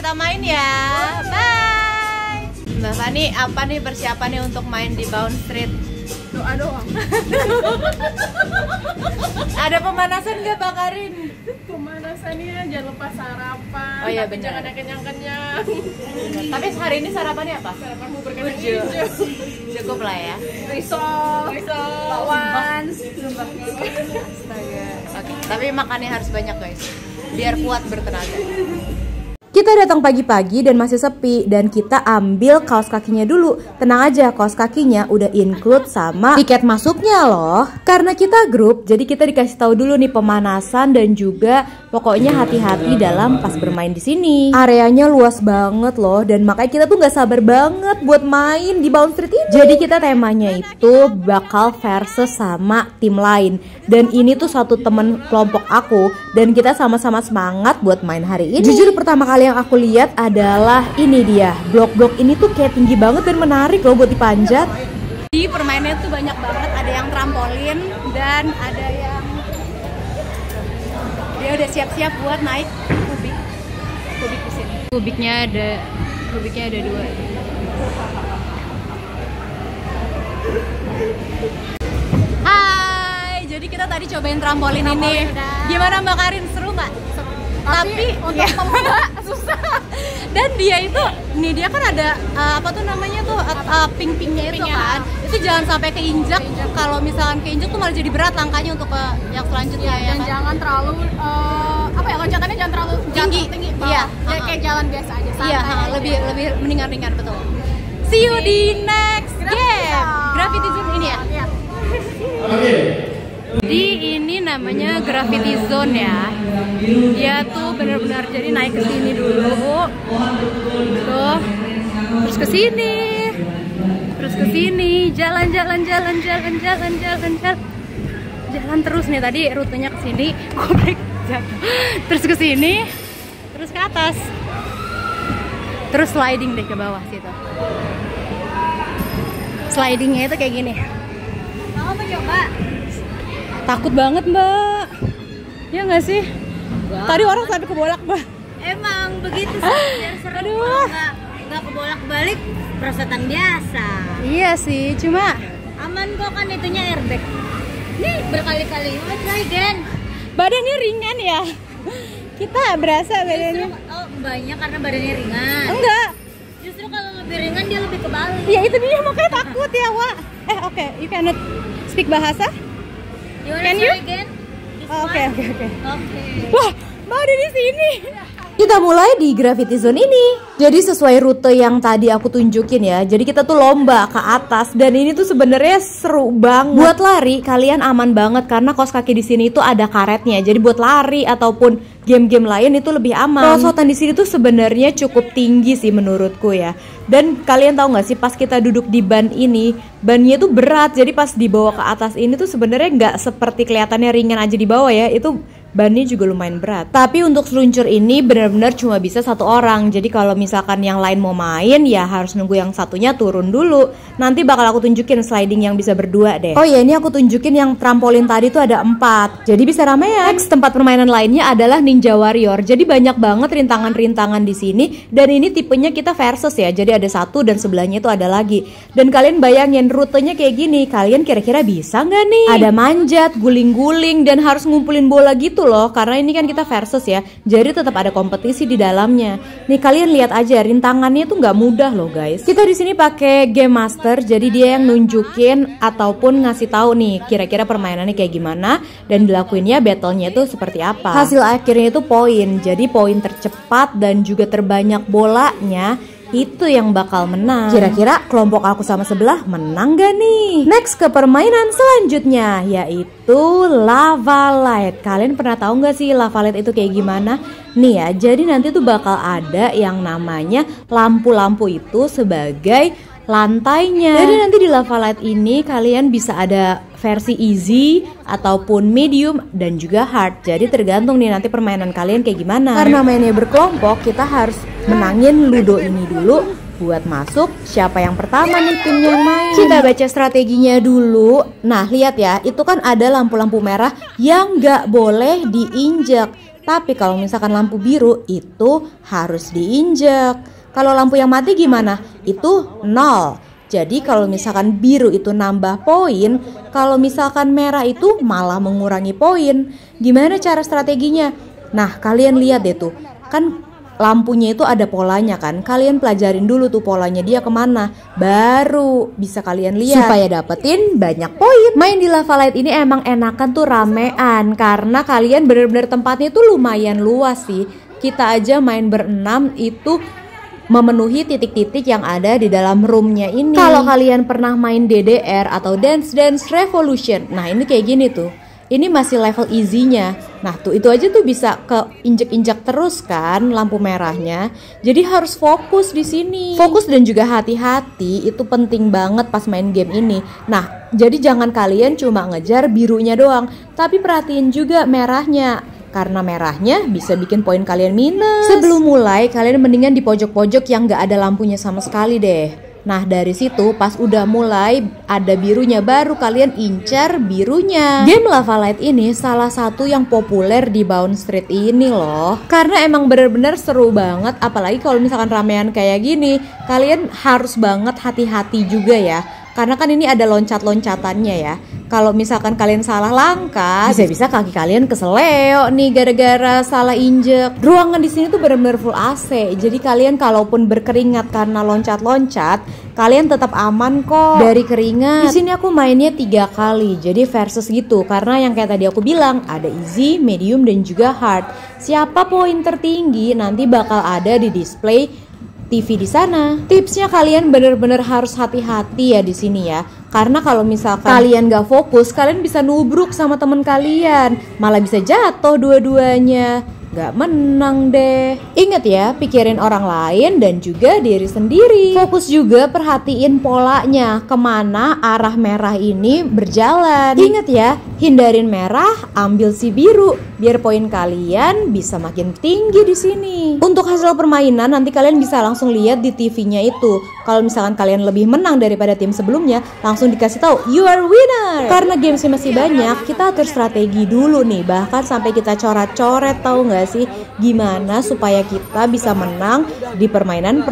kita main ya. Bye. Mbak Fani, apa nih persiapannya untuk main di Bound Street? Doa doang. Ada pemanasan nggak Bang Karin? Pemanasannya jangan lupa sarapan. Oh iya, tapi benar. jangan yang kenyang-kenyang. Tapi hari ini sarapannya apa? Sarapan bubur kacang Uju. hijau. Cukup lah ya. Risol, bakwan. Astaga. Oke, tapi makannya harus banyak guys, biar kuat bertenaga. Kita datang pagi-pagi dan masih sepi, dan kita ambil kaos kakinya dulu. Tenang aja, kaos kakinya udah include sama tiket masuknya loh. Karena kita grup, jadi kita dikasih tahu dulu nih pemanasan dan juga pokoknya hati-hati dalam pas bermain di sini. Areanya luas banget loh, dan makanya kita tuh nggak sabar banget buat main di Bound Street ini. Jadi kita temanya itu bakal versus sama tim lain. Dan ini tuh satu temen kelompok aku, dan kita sama-sama semangat buat main hari ini. Jujur pertama kali yang aku lihat adalah ini dia. Blok-blok ini tuh kayak tinggi banget dan menarik loh buat dipanjat. Di permainannya tuh banyak banget, ada yang trampolin dan ada yang dia udah siap-siap buat naik kubik di sini. Kubiknya ada 2. Hai, jadi kita tadi cobain trampolin ini. Gimana Mbak Karin, seru nggak? Tapi untuk pemula susah. Dan dia itu, nih dia kan ada apa tuh namanya tuh ping-pingnya itu kan. Itu jangan sampai keinjak. Kalau misalkan keinjak tuh malah jadi berat langkahnya untuk ke yang selanjutnya ya Dan kan. jangan terlalu apa ya, loncatannya jangan terlalu Tinggi. Iya, Iya, kayak jalan biasa aja. Iya, lebih mendingan betul. See you di next game. Gravity Zone ini ya. Iya. Di ini namanya Gravity Zone ya. Dia tuh benar-benar jadi naik ke sini dulu. Tuh. Terus ke sini. Terus ke sini, jalan terus nih, tadi rutenya ke sini, kubik jatuh. Terus ke sini, terus ke atas. Terus sliding deh ke bawah situ. Slidingnya itu kayak gini. Mau coba? Takut banget Mbak. Ya nggak sih? Tadi orang sampai kebolak Mbak. Emang begitu sih, seru. Aduh. Nggak kebolak-balik, perosotan biasa. Iya sih, cuma Aman kok, kan itunya airbag. Nih berkali-kali, try again. badannya ringan ya. Kita berasa badannya. Oh banyak karena badannya ringan. Enggak. Justru kalau lebih ringan dia lebih kebalik. Ya itu dia, makanya takut ya Wak. Oke, you cannot speak bahasa? You wanna Can try you? again? This Oke. one? Oke. Wah, Mbak ada di sini. Kita mulai di Gravity Zone ini. Jadi sesuai rute yang tadi aku tunjukin ya. Jadi kita tuh lomba ke atas, dan ini tuh sebenarnya seru banget. Buat lari kalian aman banget karena kaos kaki di sini tuh ada karetnya. Jadi buat lari ataupun game-game lain itu lebih aman. Perosotan di sini tuh sebenarnya cukup tinggi sih menurutku ya. Dan kalian tahu nggak sih, pas kita duduk di ban ini, bannya tuh berat. Jadi pas dibawa ke atas ini tuh sebenarnya nggak seperti kelihatannya ringan aja di bawah ya. Itu bannya juga lumayan berat. Tapi untuk seluncur ini benar-benar cuma bisa satu orang. Jadi kalau misalkan yang lain mau main, ya harus nunggu yang satunya turun dulu. Nanti bakal aku tunjukin sliding yang bisa berdua deh. Oh ya, ini aku tunjukin yang trampolin tadi tuh ada 4. Jadi bisa ramean. Next, tempat permainan lainnya adalah Ninja Warrior. Jadi banyak banget rintangan-rintangan di sini. Dan ini tipenya kita versus ya. Jadi ada 1 dan sebelahnya itu ada lagi. Dan kalian bayangin rutenya kayak gini. Kalian kira-kira bisa nggak nih? Ada manjat, guling-guling, dan harus ngumpulin bola gitu loh, karena ini kan kita versus ya, jadi tetap ada kompetisi di dalamnya. Nih kalian lihat aja, rintangannya tuh nggak mudah loh guys. Kita di sini pakai Game Master, jadi dia yang nunjukin ataupun ngasih tahu nih kira-kira permainannya kayak gimana dan dilakuinnya battlenya itu seperti apa. Hasil akhirnya itu poin, jadi poin tercepat dan juga terbanyak bolanya itu yang bakal menang. Kira-kira kelompok aku sama sebelah menang gak nih? Next ke permainan selanjutnya, yaitu Lava Light. Kalian pernah tahu gak sih Lava Light itu kayak gimana? Nih ya, jadi nanti tuh bakal ada yang namanya lampu-lampu itu sebagai lantainya. Jadi nanti di Lava Light ini kalian bisa ada versi easy ataupun medium dan juga hard. Jadi tergantung nih nanti permainan kalian kayak gimana. Karena mainnya berkelompok, kita harus menangin Ludo ini dulu buat masuk. Siapa yang pertama nih tim yang main? Kita baca strateginya dulu. Nah lihat ya, itu kan ada lampu-lampu merah yang nggak boleh diinjak. Tapi kalau misalkan lampu biru itu harus diinjek. Kalau lampu yang mati gimana? Itu 0. Jadi kalau misalkan biru itu nambah poin, kalau misalkan merah itu malah mengurangi poin. Gimana cara strateginya? Nah, kalian lihat deh tuh, kan lampunya itu ada polanya kan. Kalian pelajarin dulu tuh polanya dia kemana, baru bisa kalian lihat supaya dapetin banyak poin. Main di Lava Light ini emang enakan tuh ramean, karena kalian bener-bener tempatnya tuh lumayan luas sih. Kita aja main berenam itu memenuhi titik-titik yang ada di dalam roomnya ini. Kalau kalian pernah main DDR atau Dance Dance Revolution, nah ini kayak gini tuh. Ini masih level easy-nya. Nah tuh itu aja tuh bisa ke injek-injek terus kan lampu merahnya. Jadi harus fokus di sini. Fokus dan juga hati-hati itu penting banget pas main game ini. Nah jadi jangan kalian cuma ngejar birunya doang, tapi perhatiin juga merahnya. Karena merahnya bisa bikin poin kalian minus. Sebelum mulai, kalian mendingan di pojok-pojok yang gak ada lampunya sama sekali deh. Nah dari situ pas udah mulai ada birunya, baru kalian incar birunya. Game Lava Light ini salah satu yang populer di Bound Street ini loh. Karena emang bener-bener seru banget. Apalagi kalau misalkan ramean kayak gini, kalian harus banget hati-hati juga ya. Karena kan ini ada loncat-loncatannya ya. Kalau misalkan kalian salah langkah, bisa-bisa kaki kalian keseleo nih gara-gara salah injek. Ruangan di sini tuh benar-benar full AC. Jadi kalian kalaupun berkeringat karena loncat-loncat, kalian tetap aman kok dari keringat. Di sini aku mainnya 3 kali, jadi versus gitu. Karena yang kayak tadi aku bilang, ada easy, medium, dan juga hard. Siapa poin tertinggi nanti bakal ada di display TV di sana. Tipsnya kalian bener-bener harus hati-hati ya di sini ya. Karena kalau misalkan kalian gak fokus, kalian bisa nubruk sama temen kalian, malah bisa jatuh dua-duanya. Gak menang deh. Ingat ya, pikirin orang lain dan juga diri sendiri. Fokus juga perhatiin polanya, kemana arah merah ini berjalan. Ingat ya, hindarin merah, ambil si biru, biar poin kalian bisa makin tinggi di sini. Untuk hasil permainan nanti kalian bisa langsung lihat di TV-nya itu. Kalau misalkan kalian lebih menang daripada tim sebelumnya, langsung dikasih tahu you are winner. Karena gamesnya masih banyak, kita atur strategi dulu nih. Bahkan sampai kita coret-coret, tahu nggak sih gimana supaya kita bisa menang di permainan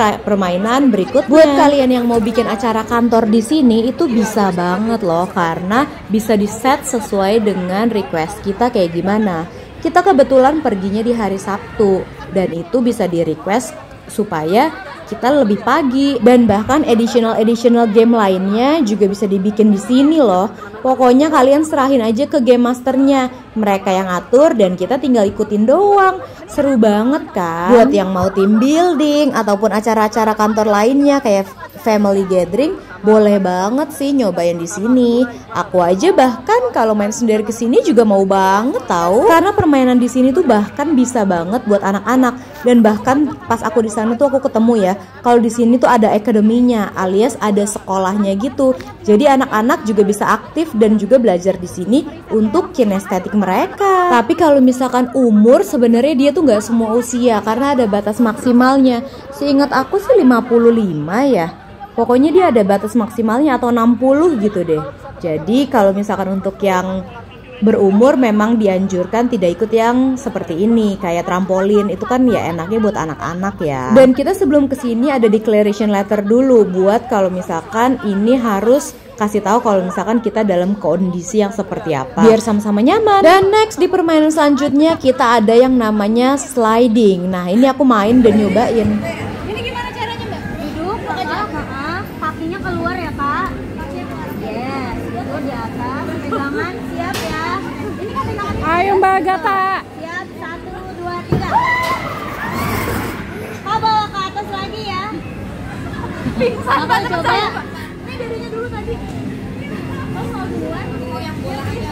berikutnya. Buat kalian yang mau bikin acara kantor di sini itu bisa banget loh, karena bisa di set sesuai dengan request kita kayak gimana. Kita kebetulan perginya di hari Sabtu dan itu bisa di request supaya kita lebih pagi, dan bahkan additional game lainnya juga bisa dibikin di sini loh. Pokoknya kalian serahin aja ke game masternya, mereka yang atur dan kita tinggal ikutin doang. Seru banget kan? Buat yang mau team building ataupun acara-acara kantor lainnya kayak family gathering, boleh banget sih nyobain di sini. Aku aja bahkan kalau main sendiri kesini juga mau banget tahu. Karena permainan di sini tuh bahkan bisa banget buat anak-anak. Dan bahkan pas aku di sana tuh aku ketemu ya, kalau di sini tuh ada akademinya, alias ada sekolahnya gitu. Jadi anak-anak juga bisa aktif dan juga belajar di sini untuk kinestetik mereka. Tapi kalau misalkan umur, sebenarnya dia tuh nggak semua usia karena ada batas maksimalnya. Seingat aku sih 55 ya. Pokoknya dia ada batas maksimalnya atau 60 gitu deh. Jadi kalau misalkan untuk yang berumur memang dianjurkan tidak ikut yang seperti ini, kayak trampolin. Itu kan ya enaknya buat anak-anak ya. Dan kita sebelum kesini ada declaration letter dulu buat kalau misalkan ini harus kasih tahu kalau misalkan kita dalam kondisi yang seperti apa, biar sama-sama nyaman. Dan next di permainan selanjutnya kita ada yang namanya sliding. Nah ini aku main dan nyobain. Ini gimana caranya Mbak? Duduk aja, kakinya keluar ya Kak. Yes, itu di atas, pegangan siap ya. Ini kan pegangan. Ayo Mbak Agatha. Siap, 1, 2, 3. Kau bawa ke atas lagi ya. Pingsan Coba banget coba. saya, Mbak. Ini dirinya dulu tadi. Kau mau duluan? Mau yang bola aja.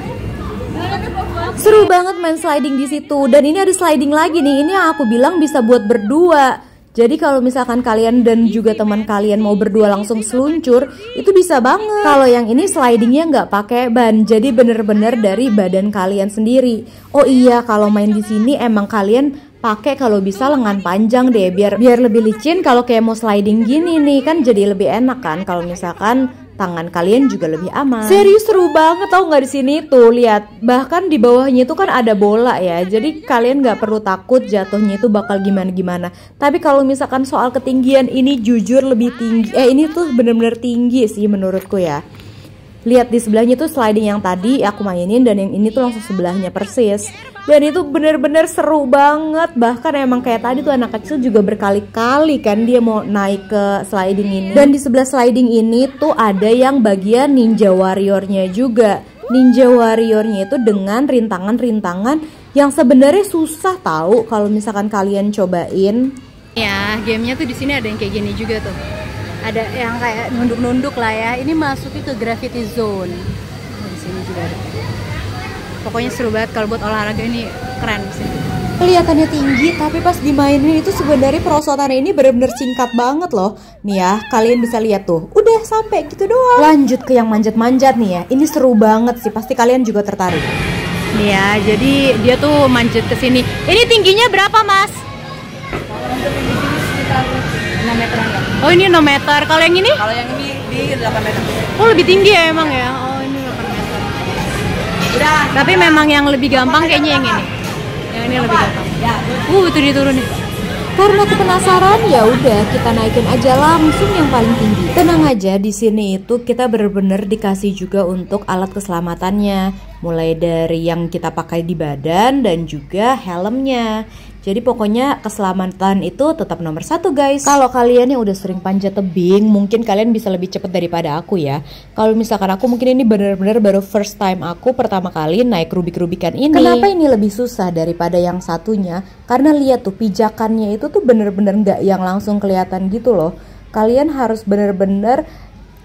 Seru banget main sliding di situ. Dan ini ada sliding lagi nih. Ini yang aku bilang bisa buat berdua. Jadi kalau misalkan kalian dan juga teman kalian mau berdua langsung seluncur, itu bisa banget. Kalau yang ini slidingnya nggak pakai ban, jadi bener-bener dari badan kalian sendiri. Oh iya, kalau main di sini emang kalian pakai kalau bisa lengan panjang deh, biar lebih licin. Kalau kayak mau sliding gini nih kan jadi lebih enak kan kalau misalkan tangan kalian juga lebih aman. Serius seru banget tau nggak di sini tuh, lihat. Bahkan di bawahnya itu kan ada bola ya. Jadi kalian nggak perlu takut jatuhnya itu bakal gimana-gimana. Tapi kalau misalkan soal ketinggian ini jujur lebih tinggi. Ini tuh bener-bener tinggi sih menurutku ya. Lihat di sebelahnya tuh sliding yang tadi aku mainin dan yang ini tuh langsung sebelahnya persis. Dan itu bener-bener seru banget. Bahkan emang kayak tadi tuh anak kecil juga berkali-kali kan dia mau naik ke sliding ini. Dan di sebelah sliding ini tuh ada yang bagian Ninja Warrior-nya juga. Ninja Warrior-nya itu dengan rintangan-rintangan yang sebenarnya susah tahu kalau misalkan kalian cobain. Ya, gamenya tuh di sini ada yang kayak gini juga tuh. Ada yang kayak nunduk-nunduk lah ya. Ini masuknya ke Gravity Zone. Di sini juga ada. Pokoknya seru banget kalau buat olahraga, ini keren sih. Kelihatannya tinggi tapi pas dimainin itu sebenarnya perosotannya ini bener-bener singkat banget loh. Nih ya, kalian bisa lihat tuh. Udah sampai gitu doang. Lanjut ke yang manjat-manjat nih ya. Ini seru banget sih, pasti kalian juga tertarik. Nih ya, jadi dia tuh manjat ke sini. Ini tingginya berapa, Mas? Sekitar 6 meteran ya. Oh, ini 6 meter. Kalau yang ini? Kalau yang ini di 8 meter. Oh, lebih tinggi ya emang ya. Oh, ini 8 meter. Udah. Tapi memang yang lebih gampang kayaknya yang ini. Yang ini lebih gampang. Ya. Itu dia turun nih. Karena aku penasaran, ya udah kita naikin aja langsung yang paling tinggi. Tenang aja, di sini itu kita bener-bener dikasih juga untuk alat keselamatannya, mulai dari yang kita pakai di badan dan juga helmnya. Jadi pokoknya keselamatan itu tetap nomor 1 guys. Kalau kalian yang udah sering panjat tebing, mungkin kalian bisa lebih cepet daripada aku ya. Kalau misalkan aku mungkin ini bener-bener baru first time aku pertama kali naik rubik-rubikan ini. Kenapa ini lebih susah daripada yang satunya? Karena lihat tuh pijakannya itu tuh bener-bener nggak yang langsung kelihatan gitu loh. Kalian harus bener-bener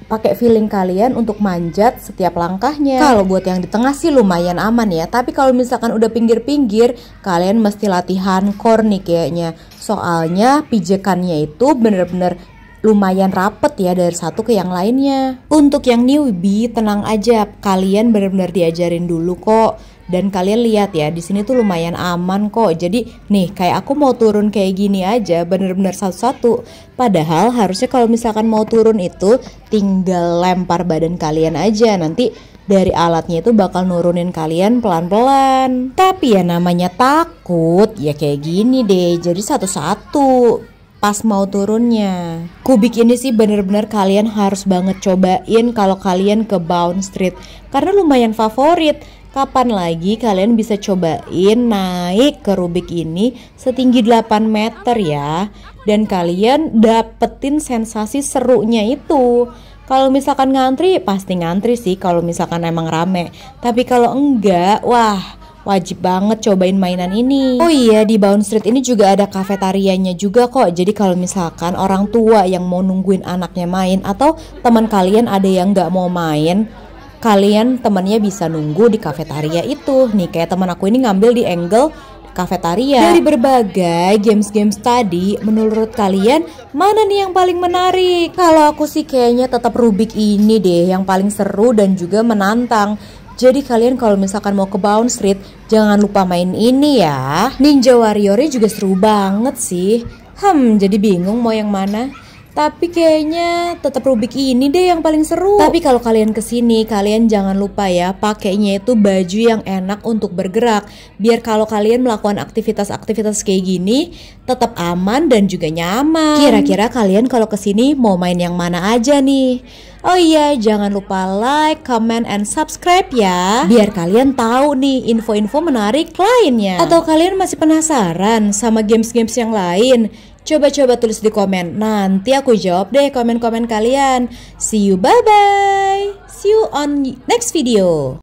pakai feeling kalian untuk manjat setiap langkahnya. Kalau buat yang di tengah sih lumayan aman ya. Tapi kalau misalkan udah pinggir-pinggir, kalian mesti latihan core nih kayaknya. Soalnya pijakannya itu bener-bener lumayan rapet ya dari satu ke yang lainnya. Untuk yang newbie tenang aja, kalian bener-bener diajarin dulu kok. Dan kalian lihat ya, di sini tuh lumayan aman kok. Jadi nih kayak aku mau turun kayak gini aja, bener-bener satu-satu. Padahal harusnya kalau misalkan mau turun itu tinggal lempar badan kalian aja. Nanti dari alatnya itu bakal nurunin kalian pelan-pelan. Tapi ya namanya takut, ya kayak gini deh. Jadi satu-satu pas mau turunnya. Kubik ini sih bener-bener kalian harus banget cobain kalau kalian ke Bound Street. Karena lumayan favorit. Kapan lagi kalian bisa cobain naik ke Rubik ini setinggi 8 meter ya. Dan kalian dapetin sensasi serunya itu. Kalau misalkan ngantri, pasti ngantri sih kalau misalkan emang rame. Tapi kalau enggak, wah wajib banget cobain mainan ini. Oh iya, di Bound Street ini juga ada kafetarianya juga kok. Jadi kalau misalkan orang tua yang mau nungguin anaknya main, atau teman kalian ada yang nggak mau main, kalian temannya bisa nunggu di kafetaria itu. Nih kayak teman aku ini ngambil di angle kafetaria. Dari berbagai games-games tadi, menurut kalian mana nih yang paling menarik? Kalau aku sih kayaknya tetap Rubik ini deh yang paling seru dan juga menantang. Jadi kalian kalau misalkan mau ke Bound Street, jangan lupa main ini ya. Ninja Warrior-nya juga seru banget sih. Jadi bingung mau yang mana. Tapi kayaknya tetap Rubik ini deh yang paling seru. Tapi kalau kalian kesini, kalian jangan lupa ya, pakainya itu baju yang enak untuk bergerak. Biar kalau kalian melakukan aktivitas-aktivitas kayak gini, tetap aman dan juga nyaman. Kira-kira kalian kalau kesini mau main yang mana aja nih? Oh iya, jangan lupa like, comment, and subscribe ya. Biar kalian tahu nih info-info menarik lainnya. Atau kalian masih penasaran sama games-games yang lain? Coba-coba tulis di komen. Nanti aku jawab deh komen-komen kalian. See you, bye-bye. See you on next video.